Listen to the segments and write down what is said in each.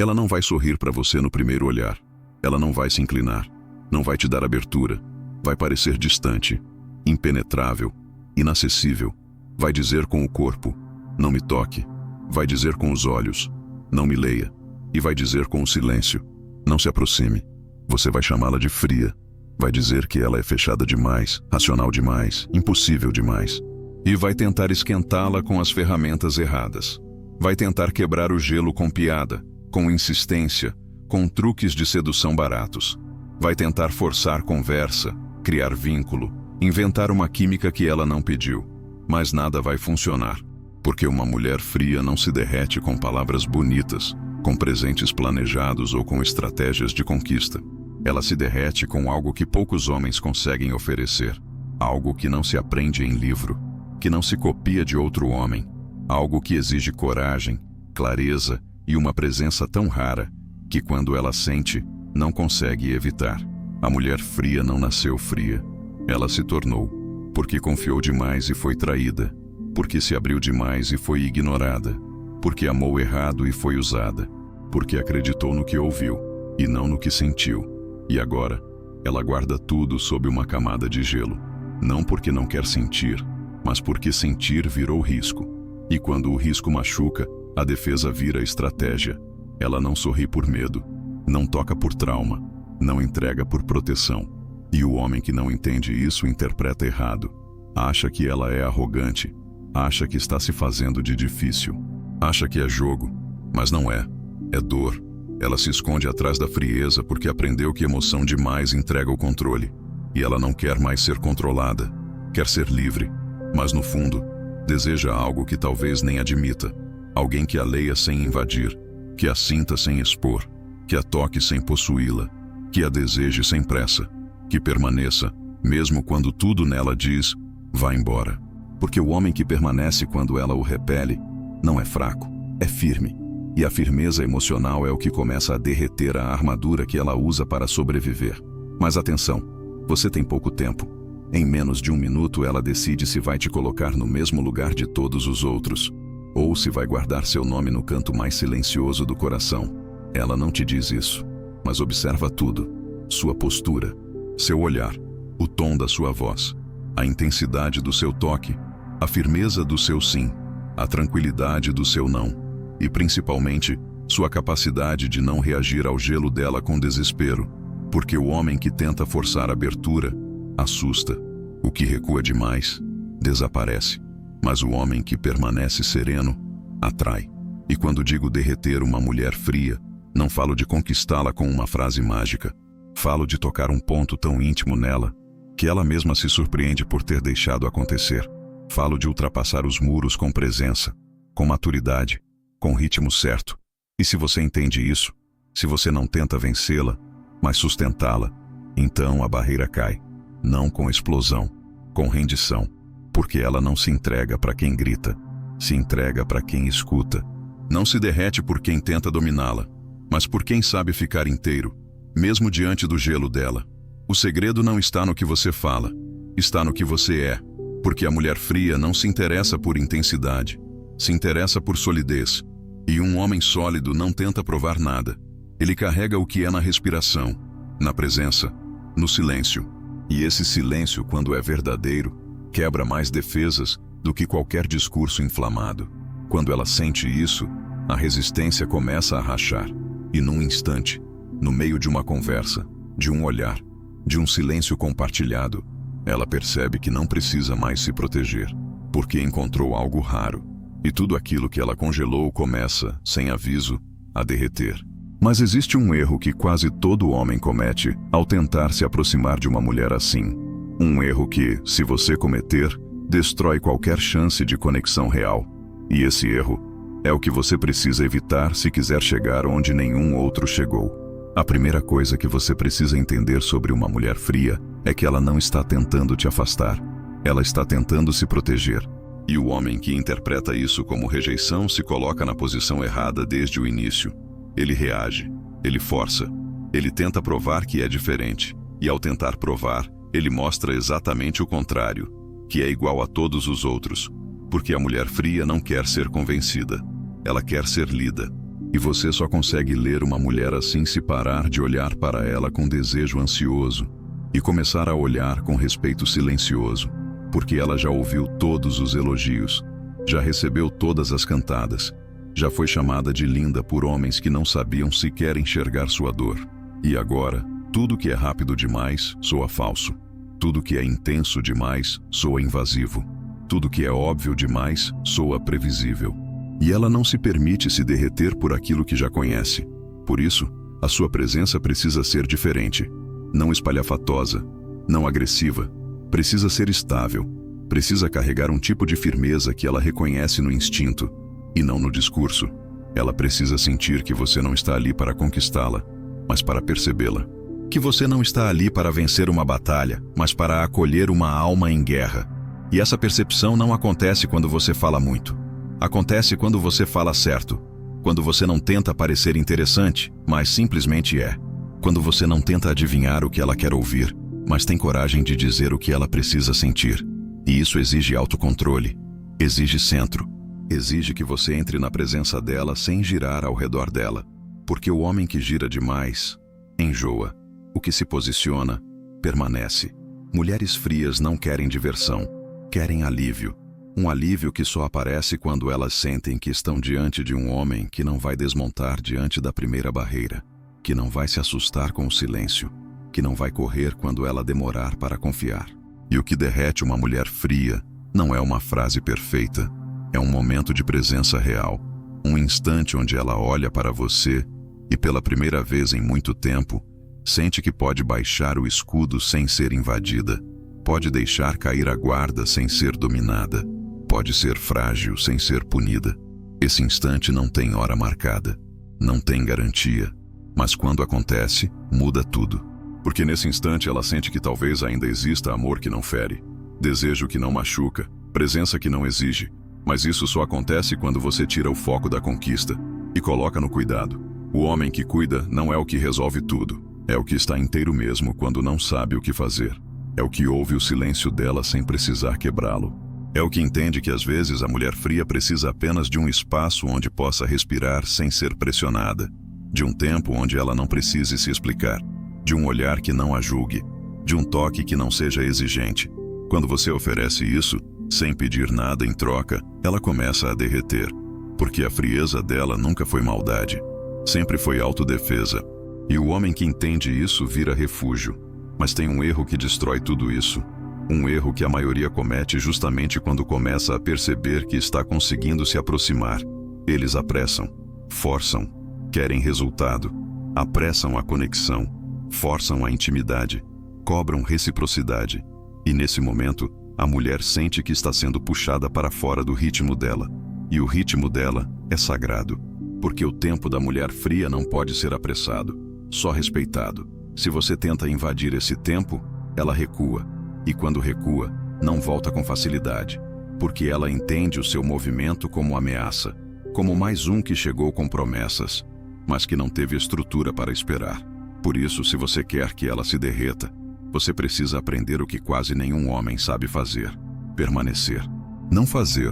Ela não vai sorrir para você no primeiro olhar. Ela não vai se inclinar. Não vai te dar abertura. Vai parecer distante, impenetrável, inacessível. Vai dizer com o corpo: não me toque. Vai dizer com os olhos: não me leia. E vai dizer com o silêncio: não se aproxime. Você vai chamá-la de fria. Vai dizer que ela é fechada demais, racional demais, impossível demais. E vai tentar esquentá-la com as ferramentas erradas. Vai tentar quebrar o gelo com piada, com insistência, com truques de sedução baratos. Vai tentar forçar conversa, criar vínculo, inventar uma química que ela não pediu. Mas nada vai funcionar, porque uma mulher fria não se derrete com palavras bonitas, com presentes planejados ou com estratégias de conquista. Ela se derrete com algo que poucos homens conseguem oferecer, algo que não se aprende em livro, que não se copia de outro homem, algo que exige coragem, clareza e uma presença tão rara que quando ela sente, não consegue evitar. A mulher fria não nasceu fria, ela se tornou, porque confiou demais e foi traída, porque se abriu demais e foi ignorada, porque amou errado e foi usada, porque acreditou no que ouviu e não no que sentiu. E agora, ela guarda tudo sob uma camada de gelo, não porque não quer sentir, mas porque sentir virou risco. E quando o risco machuca, a defesa vira estratégia. Ela não sorri por medo, não toca por trauma, não entrega por proteção. E o homem que não entende isso interpreta errado. Acha que ela é arrogante, acha que está se fazendo de difícil, acha que é jogo, mas não é. É dor. Ela se esconde atrás da frieza porque aprendeu que emoção demais entrega o controle. E ela não quer mais ser controlada, quer ser livre, mas no fundo, deseja algo que talvez nem admita. Alguém que a leia sem invadir, que a sinta sem expor, que a toque sem possuí-la, que a deseje sem pressa, que permaneça, mesmo quando tudo nela diz: vá embora. Porque o homem que permanece quando ela o repele, não é fraco, é firme. E a firmeza emocional é o que começa a derreter a armadura que ela usa para sobreviver. Mas atenção, você tem pouco tempo. Em menos de 1 minuto ela decide se vai te colocar no mesmo lugar de todos os outros, ou se vai guardar seu nome no canto mais silencioso do coração. Ela não te diz isso, mas observa tudo: sua postura, seu olhar, o tom da sua voz, a intensidade do seu toque, a firmeza do seu sim, a tranquilidade do seu não. E principalmente, sua capacidade de não reagir ao gelo dela com desespero, porque o homem que tenta forçar a abertura, assusta. O que recua demais, desaparece. Mas o homem que permanece sereno, atrai. E quando digo derreter uma mulher fria, não falo de conquistá-la com uma frase mágica. Falo de tocar um ponto tão íntimo nela, que ela mesma se surpreende por ter deixado acontecer. Falo de ultrapassar os muros com presença, com maturidade, com o ritmo certo. E se você entende isso, se você não tenta vencê-la, mas sustentá-la, então a barreira cai. Não com explosão, com rendição. Porque ela não se entrega para quem grita, se entrega para quem escuta. Não se derrete por quem tenta dominá-la, mas por quem sabe ficar inteiro, mesmo diante do gelo dela. O segredo não está no que você fala, está no que você é. Porque a mulher fria não se interessa por intensidade, se interessa por solidez. E um homem sólido não tenta provar nada. Ele carrega o que é na respiração, na presença, no silêncio. E esse silêncio, quando é verdadeiro, quebra mais defesas do que qualquer discurso inflamado. Quando ela sente isso, a resistência começa a rachar. E num instante, no meio de uma conversa, de um olhar, de um silêncio compartilhado, ela percebe que não precisa mais se proteger, porque encontrou algo raro. E tudo aquilo que ela congelou começa, sem aviso, a derreter. Mas existe um erro que quase todo homem comete ao tentar se aproximar de uma mulher assim. Um erro que, se você cometer, destrói qualquer chance de conexão real. E esse erro é o que você precisa evitar se quiser chegar onde nenhum outro chegou. A primeira coisa que você precisa entender sobre uma mulher fria é que ela não está tentando te afastar. Ela está tentando se proteger. E o homem que interpreta isso como rejeição se coloca na posição errada desde o início. Ele reage, ele força, ele tenta provar que é diferente. E ao tentar provar, ele mostra exatamente o contrário, que é igual a todos os outros. Porque a mulher fria não quer ser convencida, ela quer ser lida. E você só consegue ler uma mulher assim se parar de olhar para ela com desejo ansioso e começar a olhar com respeito silencioso, porque ela já ouviu todos os elogios, já recebeu todas as cantadas, já foi chamada de linda por homens que não sabiam sequer enxergar sua dor. E agora, tudo que é rápido demais soa falso. Tudo que é intenso demais soa invasivo. Tudo que é óbvio demais soa previsível. E ela não se permite se derreter por aquilo que já conhece. Por isso, a sua presença precisa ser diferente. Não espalhafatosa, não agressiva. Precisa ser estável. Precisa carregar um tipo de firmeza que ela reconhece no instinto, e não no discurso. Ela precisa sentir que você não está ali para conquistá-la, mas para percebê-la. Que você não está ali para vencer uma batalha, mas para acolher uma alma em guerra. E essa percepção não acontece quando você fala muito. Acontece quando você fala certo. Quando você não tenta parecer interessante, mas simplesmente é. Quando você não tenta adivinhar o que ela quer ouvir, mas tem coragem de dizer o que ela precisa sentir. E isso exige autocontrole, exige centro, exige que você entre na presença dela sem girar ao redor dela. Porque o homem que gira demais, enjoa. O que se posiciona, permanece. Mulheres frias não querem diversão, querem alívio. Um alívio que só aparece quando elas sentem que estão diante de um homem que não vai desmontar diante da primeira barreira, que não vai se assustar com o silêncio, que não vai correr quando ela demorar para confiar. E o que derrete uma mulher fria não é uma frase perfeita, é um momento de presença real, um instante onde ela olha para você e pela primeira vez em muito tempo, sente que pode baixar o escudo sem ser invadida, pode deixar cair a guarda sem ser dominada, pode ser frágil sem ser punida. Esse instante não tem hora marcada, não tem garantia, mas quando acontece, muda tudo. Porque nesse instante ela sente que talvez ainda exista amor que não fere, desejo que não machuca, presença que não exige. Mas isso só acontece quando você tira o foco da conquista e coloca no cuidado. O homem que cuida não é o que resolve tudo, é o que está inteiro mesmo quando não sabe o que fazer. É o que ouve o silêncio dela sem precisar quebrá-lo. É o que entende que às vezes a mulher fria precisa apenas de um espaço onde possa respirar sem ser pressionada, de um tempo onde ela não precise se explicar, de um olhar que não a julgue, de um toque que não seja exigente. Quando você oferece isso, sem pedir nada em troca, ela começa a derreter, porque a frieza dela nunca foi maldade, sempre foi autodefesa. E o homem que entende isso vira refúgio. Mas tem um erro que destrói tudo isso. Um erro que a maioria comete justamente quando começa a perceber que está conseguindo se aproximar. Eles apressam, forçam, querem resultado, apressam a conexão, forçam a intimidade, cobram reciprocidade. E nesse momento, a mulher sente que está sendo puxada para fora do ritmo dela. E o ritmo dela é sagrado, porque o tempo da mulher fria não pode ser apressado, só respeitado. Se você tenta invadir esse tempo, ela recua. E quando recua, não volta com facilidade, porque ela entende o seu movimento como ameaça, como mais um que chegou com promessas, mas que não teve estrutura para esperar. Por isso, se você quer que ela se derreta, você precisa aprender o que quase nenhum homem sabe fazer: permanecer. Não fazer,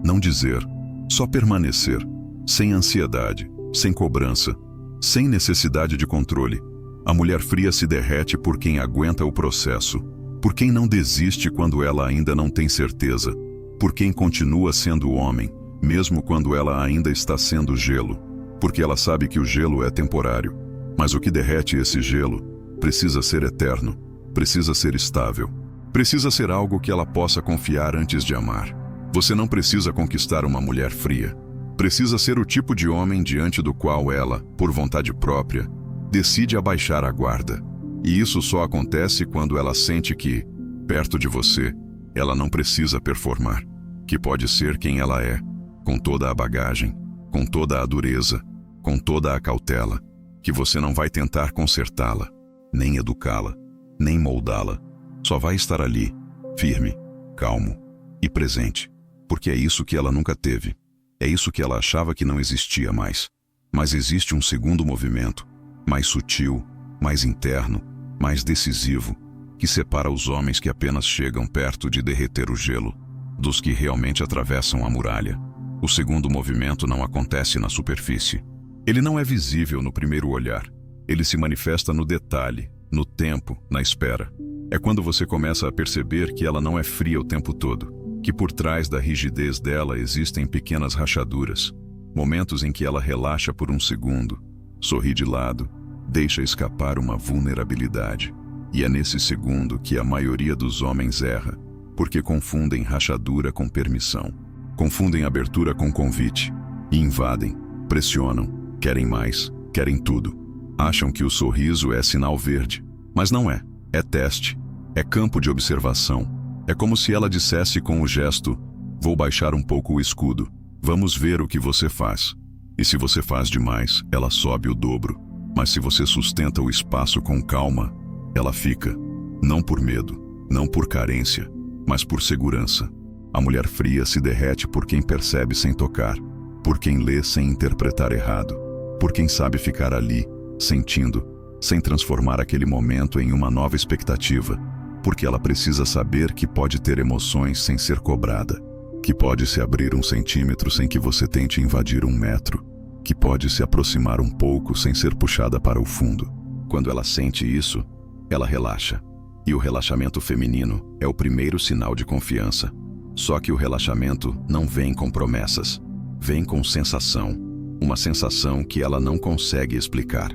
não dizer, só permanecer, sem ansiedade, sem cobrança, sem necessidade de controle. A mulher fria se derrete por quem aguenta o processo, por quem não desiste quando ela ainda não tem certeza, por quem continua sendo homem, mesmo quando ela ainda está sendo gelo, porque ela sabe que o gelo é temporário, mas o que derrete esse gelo precisa ser eterno, precisa ser estável, precisa ser algo que ela possa confiar antes de amar. Você não precisa conquistar uma mulher fria, precisa ser o tipo de homem diante do qual ela, por vontade própria, decide abaixar a guarda. E isso só acontece quando ela sente que, perto de você, ela não precisa performar, que pode ser quem ela é, com toda a bagagem, com toda a dureza, com toda a cautela, que você não vai tentar consertá-la, nem educá-la, nem moldá-la. Só vai estar ali, firme, calmo e presente, porque é isso que ela nunca teve. É isso que ela achava que não existia mais. Mas existe um segundo movimento, mais sutil, mais interno, mais decisivo, que separa os homens que apenas chegam perto de derreter o gelo, dos que realmente atravessam a muralha. O segundo movimento não acontece na superfície. Ele não é visível no primeiro olhar. Ele se manifesta no detalhe, no tempo, na espera. É quando você começa a perceber que ela não é fria o tempo todo, que por trás da rigidez dela existem pequenas rachaduras, momentos em que ela relaxa por um segundo, sorri de lado, deixa escapar uma vulnerabilidade. E é nesse segundo que a maioria dos homens erra, porque confundem rachadura com permissão, confundem abertura com convite, e invadem, pressionam, querem mais, querem tudo. Acham que o sorriso é sinal verde, mas não é. É teste, é campo de observação. É como se ela dissesse com o gesto: vou baixar um pouco o escudo, vamos ver o que você faz. E se você faz demais, ela sobe o dobro. Mas se você sustenta o espaço com calma, ela fica. Não por medo, não por carência, mas por segurança. A mulher fria se derrete por quem percebe sem tocar, por quem lê sem interpretar errado, por quem sabe ficar ali, sentindo, sem transformar aquele momento em uma nova expectativa, porque ela precisa saber que pode ter emoções sem ser cobrada, que pode se abrir 1 centímetro sem que você tente invadir 1 metro, que pode se aproximar um pouco sem ser puxada para o fundo. Quando ela sente isso, ela relaxa. E o relaxamento feminino é o primeiro sinal de confiança. Só que o relaxamento não vem com promessas, vem com sensação. Uma sensação que ela não consegue explicar,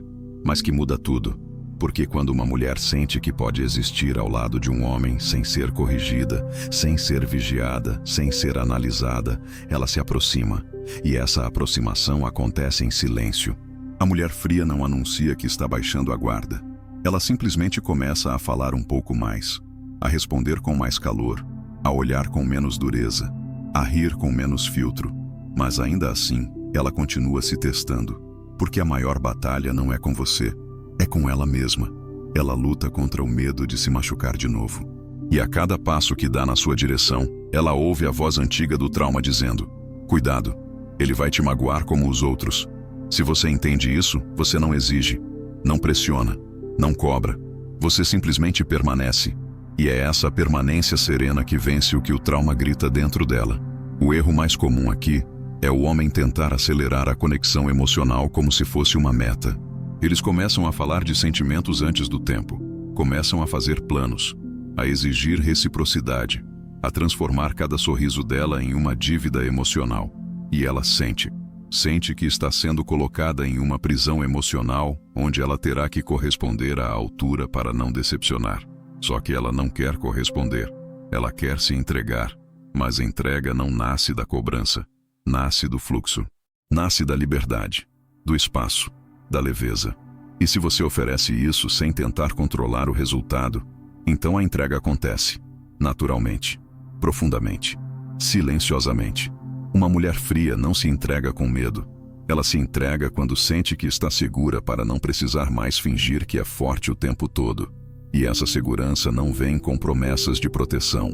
mas que muda tudo. Porque quando uma mulher sente que pode existir ao lado de um homem sem ser corrigida, sem ser vigiada, sem ser analisada, ela se aproxima. E essa aproximação acontece em silêncio. A mulher fria não anuncia que está baixando a guarda. Ela simplesmente começa a falar um pouco mais, a responder com mais calor, a olhar com menos dureza, a rir com menos filtro. Mas ainda assim, ela continua se testando, porque a maior batalha não é com você, é com ela mesma. Ela luta contra o medo de se machucar de novo. E a cada passo que dá na sua direção, ela ouve a voz antiga do trauma dizendo: cuidado, ele vai te magoar como os outros. Se você entende isso, você não exige, não pressiona, não cobra. Você simplesmente permanece. E é essa permanência serena que vence o que o trauma grita dentro dela. O erro mais comum aqui é o homem tentar acelerar a conexão emocional como se fosse uma meta. Eles começam a falar de sentimentos antes do tempo, começam a fazer planos, a exigir reciprocidade, a transformar cada sorriso dela em uma dívida emocional. E ela sente que está sendo colocada em uma prisão emocional onde ela terá que corresponder à altura para não decepcionar. Só que ela não quer corresponder, ela quer se entregar, mas a entrega não nasce da cobrança. Nasce do fluxo, nasce da liberdade, do espaço, da leveza. E se você oferece isso sem tentar controlar o resultado, então a entrega acontece, naturalmente, profundamente, silenciosamente. Uma mulher fria não se entrega com medo. Ela se entrega quando sente que está segura para não precisar mais fingir que é forte o tempo todo. E essa segurança não vem com promessas de proteção.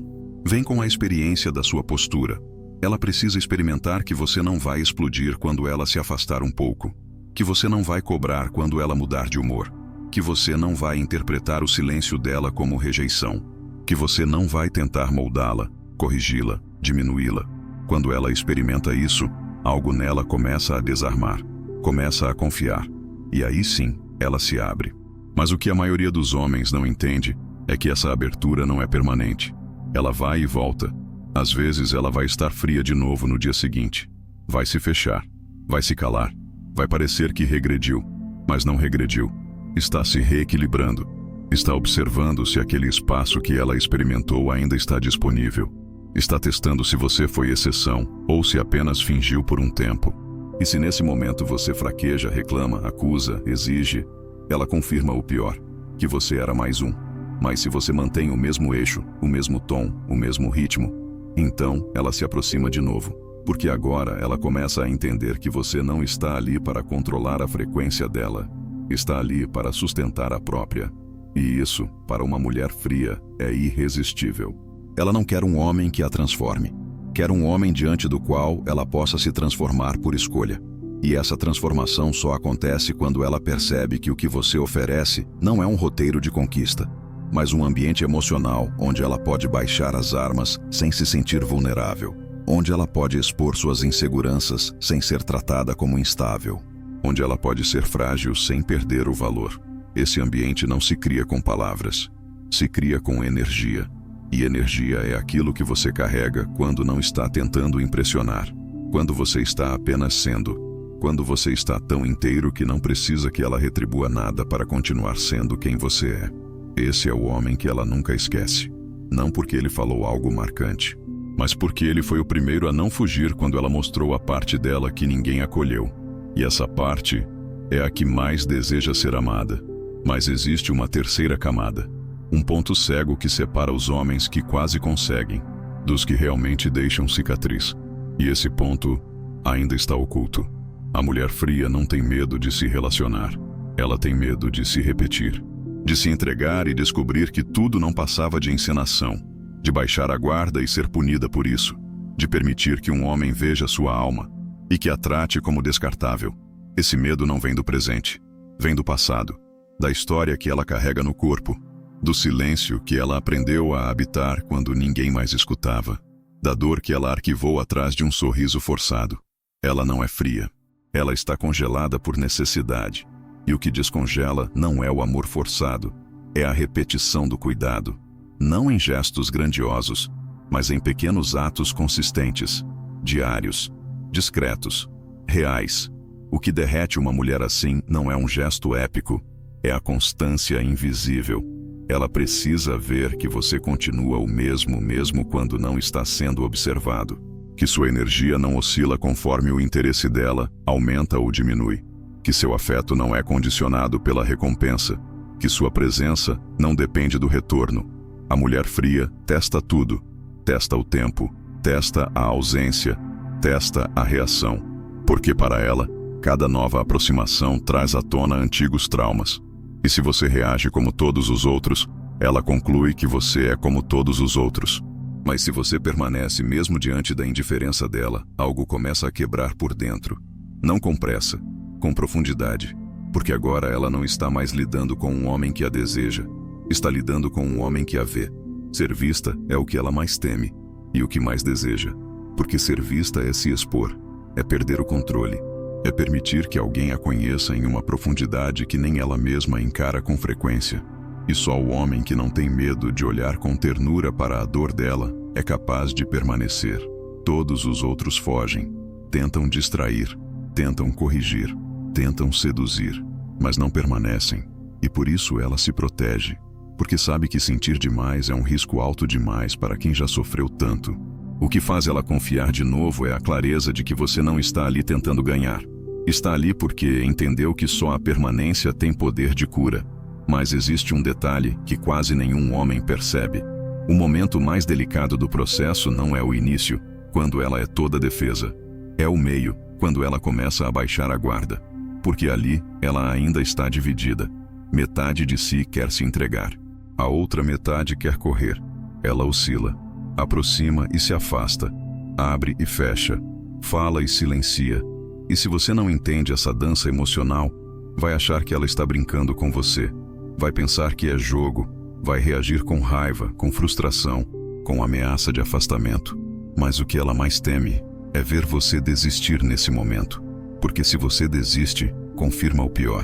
Vem com a experiência da sua postura. Ela precisa experimentar que você não vai explodir quando ela se afastar um pouco, que você não vai cobrar quando ela mudar de humor, que você não vai interpretar o silêncio dela como rejeição, que você não vai tentar moldá-la, corrigi-la, diminuí-la. Quando ela experimenta isso, algo nela começa a desarmar, começa a confiar, e aí sim, ela se abre. Mas o que a maioria dos homens não entende é que essa abertura não é permanente. Ela vai e volta. Às vezes ela vai estar fria de novo no dia seguinte. Vai se fechar, vai se calar, vai parecer que regrediu, mas não regrediu. Está se reequilibrando, está observando se aquele espaço que ela experimentou ainda está disponível. Está testando se você foi exceção ou se apenas fingiu por um tempo. E se nesse momento você fraqueja, reclama, acusa, exige, ela confirma o pior, que você era mais um. Mas se você mantém o mesmo eixo, o mesmo tom, o mesmo ritmo, então ela se aproxima de novo, porque agora ela começa a entender que você não está ali para controlar a frequência dela, está ali para sustentar a própria. E isso, para uma mulher fria, é irresistível. Ela não quer um homem que a transforme, quer um homem diante do qual ela possa se transformar por escolha. E essa transformação só acontece quando ela percebe que o que você oferece não é um roteiro de conquista, mas um ambiente emocional onde ela pode baixar as armas sem se sentir vulnerável, onde ela pode expor suas inseguranças sem ser tratada como instável. onde ela pode ser frágil sem perder o valor. Esse ambiente não se cria com palavras, se cria com energia. E energia é aquilo que você carrega quando não está tentando impressionar, quando você está apenas sendo, quando você está tão inteiro que não precisa que ela retribua nada para continuar sendo quem você é. Esse é o homem que ela nunca esquece. Não porque ele falou algo marcante, mas porque ele foi o primeiro a não fugir quando ela mostrou a parte dela que ninguém acolheu. E essa parte é a que mais deseja ser amada. Mas existe uma terceira camada. Um ponto cego que separa os homens que quase conseguem, dos que realmente deixam cicatriz. E esse ponto ainda está oculto. A mulher fria não tem medo de se relacionar. Ela tem medo de se repetir. De se entregar e descobrir que tudo não passava de encenação. De baixar a guarda e ser punida por isso. De permitir que um homem veja sua alma e que a trate como descartável. Esse medo não vem do presente. Vem do passado. Da história que ela carrega no corpo. Do silêncio que ela aprendeu a habitar quando ninguém mais escutava. Da dor que ela arquivou atrás de um sorriso forçado. Ela não é fria. Ela está congelada por necessidade. E o que descongela não é o amor forçado. É a repetição do cuidado. Não em gestos grandiosos, mas em pequenos atos consistentes, diários, discretos, reais. O que derrete uma mulher assim não é um gesto épico. É a constância invisível. Ela precisa ver que você continua o mesmo quando não está sendo observado. Que sua energia não oscila conforme o interesse dela aumenta ou diminui. Que seu afeto não é condicionado pela recompensa. Que sua presença não depende do retorno. A mulher fria testa tudo. Testa o tempo, testa a ausência, testa a reação. Porque para ela, cada nova aproximação traz à tona antigos traumas. E se você reage como todos os outros, ela conclui que você é como todos os outros. Mas se você permanece mesmo diante da indiferença dela, algo começa a quebrar por dentro. Não com pressa, com profundidade. Porque agora ela não está mais lidando com um homem que a deseja. Está lidando com um homem que a vê. Ser vista é o que ela mais teme e o que mais deseja. Porque ser vista é se expor, é perder o controle. É permitir que alguém a conheça em uma profundidade que nem ela mesma encara com frequência. E só o homem que não tem medo de olhar com ternura para a dor dela é capaz de permanecer. Todos os outros fogem, tentam distrair, tentam corrigir, tentam seduzir, mas não permanecem. E por isso ela se protege, porque sabe que sentir demais é um risco alto demais para quem já sofreu tanto. O que faz ela confiar de novo é a clareza de que você não está ali tentando ganhar. Está ali porque entendeu que só a permanência tem poder de cura. Mas existe um detalhe que quase nenhum homem percebe. O momento mais delicado do processo não é o início, quando ela é toda defesa. É o meio, quando ela começa a baixar a guarda. Porque ali, ela ainda está dividida. Metade de si quer se entregar. A outra metade quer correr. Ela oscila. Aproxima e se afasta. Abre e fecha. Fala e silencia. E se você não entende essa dança emocional, vai achar que ela está brincando com você. Vai pensar que é jogo. Vai reagir com raiva, com frustração, com ameaça de afastamento. Mas o que ela mais teme é ver você desistir nesse momento. Porque se você desiste, confirma o pior.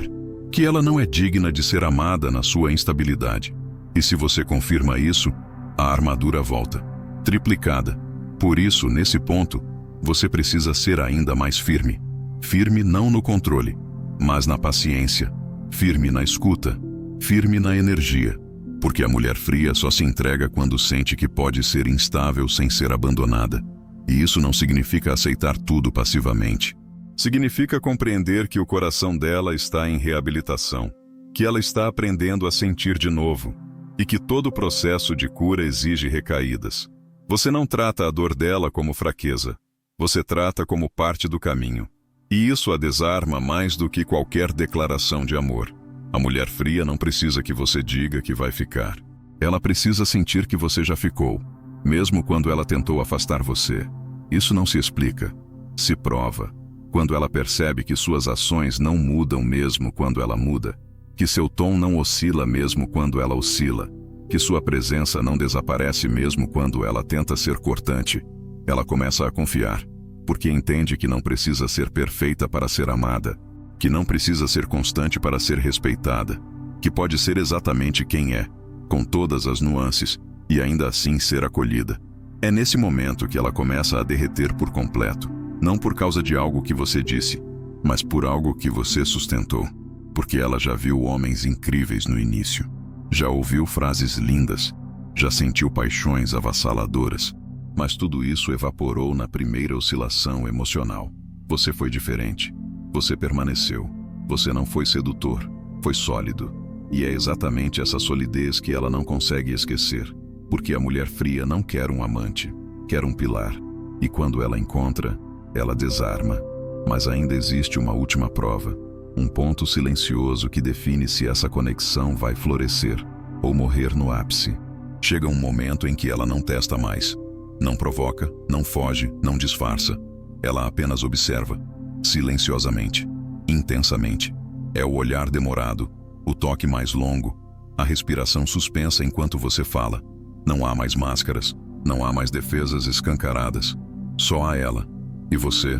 Que ela não é digna de ser amada na sua instabilidade. E se você confirma isso, a armadura volta, triplicada. Por isso, nesse ponto, você precisa ser ainda mais firme. Firme não no controle, mas na paciência. Firme na escuta. Firme na energia. Porque a mulher fria só se entrega quando sente que pode ser instável sem ser abandonada. E isso não significa aceitar tudo passivamente. Significa compreender que o coração dela está em reabilitação, que ela está aprendendo a sentir de novo, e que todo processo de cura exige recaídas. Você não trata a dor dela como fraqueza. Você trata como parte do caminho. E isso a desarma mais do que qualquer declaração de amor. A mulher fria não precisa que você diga que vai ficar. Ela precisa sentir que você já ficou, mesmo quando ela tentou afastar você. Isso não se explica, se prova. Quando ela percebe que suas ações não mudam mesmo quando ela muda, que seu tom não oscila mesmo quando ela oscila, que sua presença não desaparece mesmo quando ela tenta ser cortante, ela começa a confiar, porque entende que não precisa ser perfeita para ser amada. que não precisa ser constante para ser respeitada, que pode ser exatamente quem é, com todas as nuances, e ainda assim ser acolhida. É nesse momento que ela começa a derreter por completo, não por causa de algo que você disse, mas por algo que você sustentou, porque ela já viu homens incríveis no início, já ouviu frases lindas, já sentiu paixões avassaladoras, mas tudo isso evaporou na primeira oscilação emocional. Você foi diferente. Você permaneceu. Você não foi sedutor. Foi sólido. E é exatamente essa solidez que ela não consegue esquecer. Porque a mulher fria não quer um amante. Quer um pilar. E quando ela encontra, ela desarma. Mas ainda existe uma última prova. Um ponto silencioso que define se essa conexão vai florescer ou morrer no ápice. Chega um momento em que ela não testa mais. Não provoca, não foge, não disfarça. Ela apenas observa, silenciosamente, intensamente. É o olhar demorado, o toque mais longo, a respiração suspensa enquanto você fala. Não há mais máscaras, não há mais defesas escancaradas. Só há ela, e você,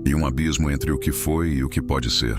e um abismo entre o que foi e o que pode ser.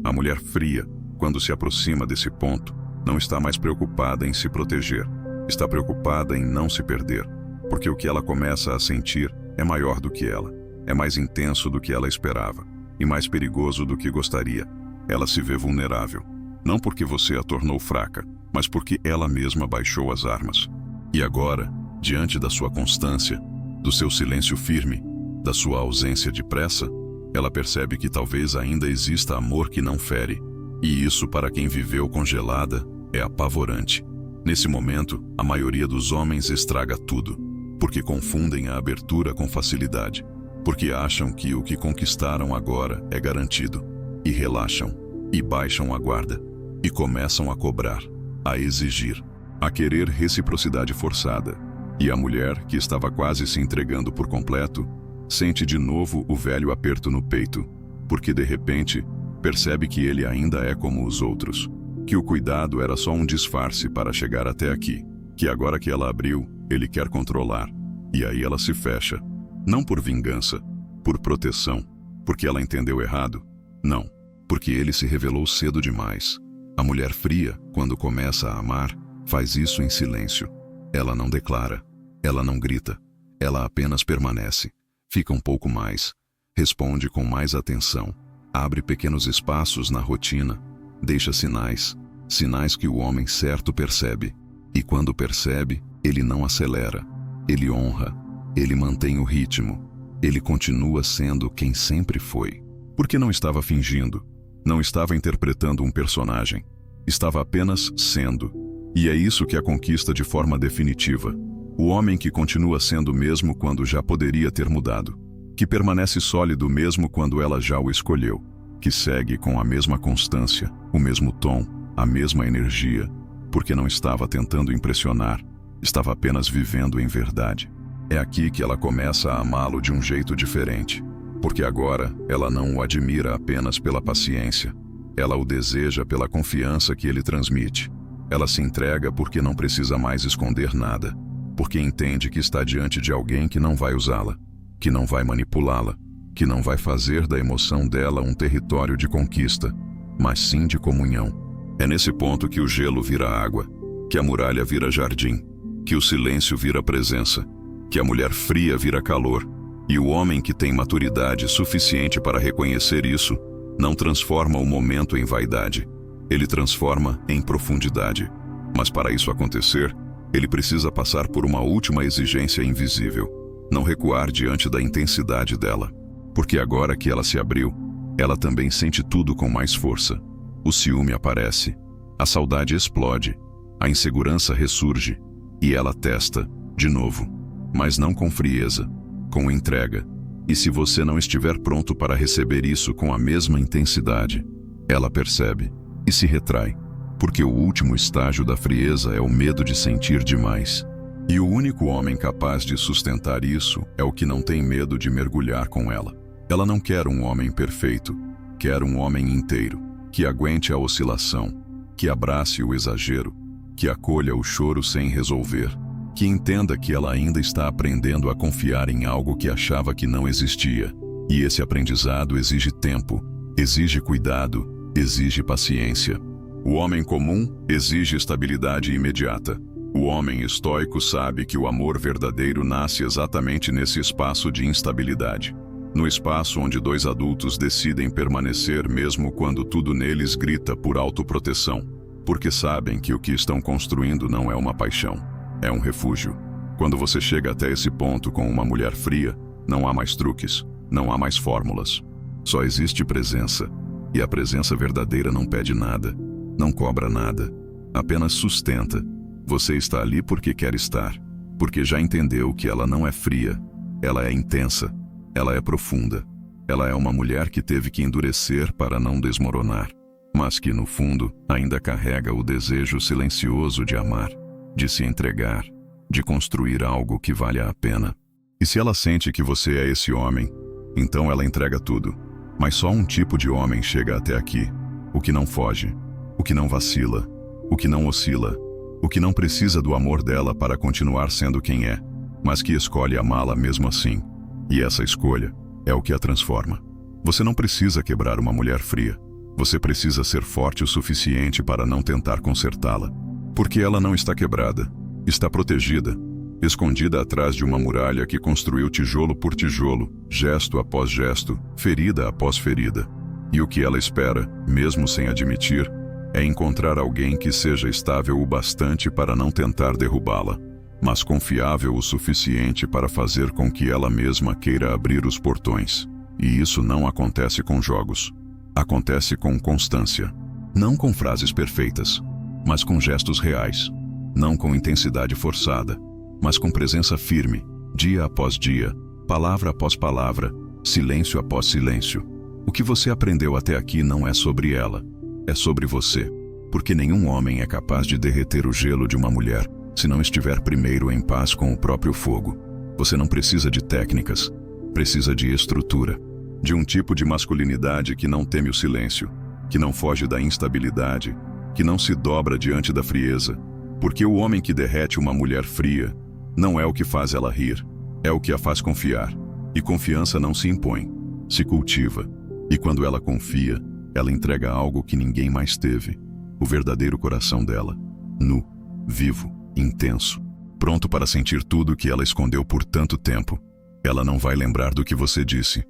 A mulher fria, quando se aproxima desse ponto, não está mais preocupada em se proteger. Está preocupada em não se perder, porque o que ela começa a sentir é maior do que ela. É mais intenso do que ela esperava, e mais perigoso do que gostaria. Ela se vê vulnerável, não porque você a tornou fraca, mas porque ela mesma baixou as armas. E agora, diante da sua constância, do seu silêncio firme, da sua ausência de pressa, ela percebe que talvez ainda exista amor que não fere, e isso para quem viveu congelada é apavorante. Nesse momento, a maioria dos homens estraga tudo, porque confundem a abertura com facilidade. Porque acham que o que conquistaram agora é garantido, e relaxam, e baixam a guarda, e começam a cobrar, a exigir, a querer reciprocidade forçada. E a mulher, que estava quase se entregando por completo, sente de novo o velho aperto no peito, porque de repente percebe que ele ainda é como os outros, que o cuidado era só um disfarce para chegar até aqui, que agora que ela abriu, ele quer controlar, e aí ela se fecha. Não por vingança, por proteção, porque ela entendeu errado. Não, porque ele se revelou cedo demais. A mulher fria, quando começa a amar, faz isso em silêncio. Ela não declara, ela não grita, ela apenas permanece. Fica um pouco mais, responde com mais atenção, abre pequenos espaços na rotina, deixa sinais, sinais que o homem certo percebe. E quando percebe, ele não acelera, ele honra. Ele mantém o ritmo. Ele continua sendo quem sempre foi. Porque não estava fingindo. Não estava interpretando um personagem. Estava apenas sendo. E é isso que a conquista de forma definitiva. O homem que continua sendo mesmo quando já poderia ter mudado. Que permanece sólido mesmo quando ela já o escolheu. Que segue com a mesma constância, o mesmo tom, a mesma energia. Porque não estava tentando impressionar. Estava apenas vivendo em verdade. É aqui que ela começa a amá-lo de um jeito diferente, porque agora ela não o admira apenas pela paciência, ela o deseja pela confiança que ele transmite. Ela se entrega porque não precisa mais esconder nada, porque entende que está diante de alguém que não vai usá-la, que não vai manipulá-la, que não vai fazer da emoção dela um território de conquista, mas sim de comunhão. É nesse ponto que o gelo vira água, que a muralha vira jardim, que o silêncio vira presença, que a mulher fria vira calor, e o homem que tem maturidade suficiente para reconhecer isso, não transforma o momento em vaidade, ele transforma em profundidade. Mas para isso acontecer, ele precisa passar por uma última exigência invisível, não recuar diante da intensidade dela, porque agora que ela se abriu, ela também sente tudo com mais força. O ciúme aparece, a saudade explode, a insegurança ressurge, e ela testa, de novo. Mas não com frieza, com entrega. E se você não estiver pronto para receber isso com a mesma intensidade, ela percebe e se retrai, porque o último estágio da frieza é o medo de sentir demais. E o único homem capaz de sustentar isso é o que não tem medo de mergulhar com ela. Ela não quer um homem perfeito, quer um homem inteiro, que aguente a oscilação, que abrace o exagero, que acolha o choro sem resolver, que entenda que ela ainda está aprendendo a confiar em algo que achava que não existia. E esse aprendizado exige tempo, exige cuidado, exige paciência. O homem comum exige estabilidade imediata. O homem estoico sabe que o amor verdadeiro nasce exatamente nesse espaço de instabilidade. No espaço onde dois adultos decidem permanecer mesmo quando tudo neles grita por autoproteção, porque sabem que o que estão construindo não é uma paixão, é um refúgio. Quando você chega até esse ponto com uma mulher fria, não há mais truques, não há mais fórmulas. Só existe presença, e a presença verdadeira não pede nada, não cobra nada, apenas sustenta. Você está ali porque quer estar, porque já entendeu que ela não é fria, ela é intensa, ela é profunda. Ela é uma mulher que teve que endurecer para não desmoronar, mas que no fundo ainda carrega o desejo silencioso de amar, de se entregar, de construir algo que valha a pena. E se ela sente que você é esse homem, então ela entrega tudo. Mas só um tipo de homem chega até aqui: o que não foge, o que não vacila, o que não oscila, o que não precisa do amor dela para continuar sendo quem é, mas que escolhe amá-la mesmo assim. E essa escolha é o que a transforma. Você não precisa quebrar uma mulher fria. Você precisa ser forte o suficiente para não tentar consertá-la. Porque ela não está quebrada. Está protegida, escondida atrás de uma muralha que construiu tijolo por tijolo, gesto após gesto, ferida após ferida. E o que ela espera, mesmo sem admitir, é encontrar alguém que seja estável o bastante para não tentar derrubá-la, mas confiável o suficiente para fazer com que ela mesma queira abrir os portões. E isso não acontece com jogos. Acontece com constância. Não com frases perfeitas, mas com gestos reais. Não com intensidade forçada, mas com presença firme, dia após dia, palavra após palavra, silêncio após silêncio. O que você aprendeu até aqui não é sobre ela, é sobre você. Porque nenhum homem é capaz de derreter o gelo de uma mulher se não estiver primeiro em paz com o próprio fogo. Você não precisa de técnicas, precisa de estrutura. De um tipo de masculinidade que não teme o silêncio, que não foge da instabilidade, que não se dobra diante da frieza. Porque o homem que derrete uma mulher fria não é o que faz ela rir, é o que a faz confiar. E confiança não se impõe, se cultiva. E quando ela confia, ela entrega algo que ninguém mais teve: o verdadeiro coração dela, nu, vivo, intenso, pronto para sentir tudo que ela escondeu por tanto tempo. Ela não vai lembrar do que você disse.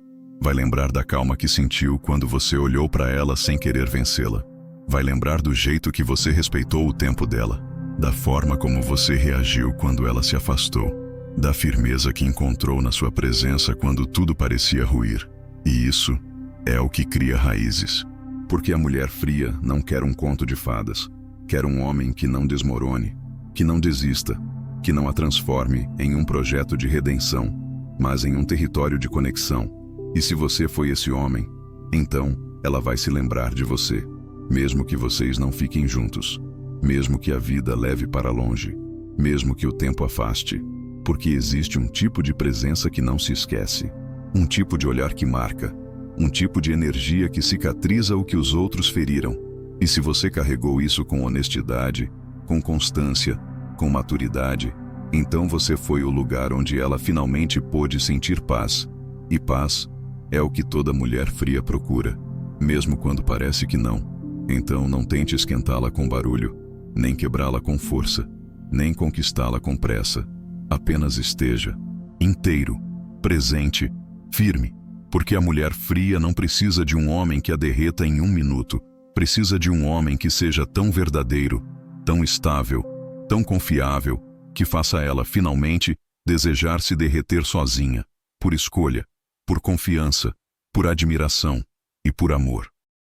Vai lembrar da calma que sentiu quando você olhou para ela sem querer vencê-la. Vai lembrar do jeito que você respeitou o tempo dela, da forma como você reagiu quando ela se afastou, da firmeza que encontrou na sua presença quando tudo parecia ruir. E isso é o que cria raízes. Porque a mulher fria não quer um conto de fadas. Quer um homem que não desmorone, que não desista, que não a transforme em um projeto de redenção, mas em um território de conexão. E se você foi esse homem, então ela vai se lembrar de você, mesmo que vocês não fiquem juntos, mesmo que a vida leve para longe, mesmo que o tempo afaste. Porque existe um tipo de presença que não se esquece, um tipo de olhar que marca, um tipo de energia que cicatriza o que os outros feriram. E se você carregou isso com honestidade, com constância, com maturidade, então você foi o lugar onde ela finalmente pôde sentir paz. E paz é o que toda mulher fria procura, mesmo quando parece que não. Então não tente esquentá-la com barulho, nem quebrá-la com força, nem conquistá-la com pressa. Apenas esteja inteiro, presente, firme. Porque a mulher fria não precisa de um homem que a derreta em 1 minuto. Precisa de um homem que seja tão verdadeiro, tão estável, tão confiável, que faça ela finalmente desejar se derreter sozinha, por escolha, por confiança, por admiração e por amor.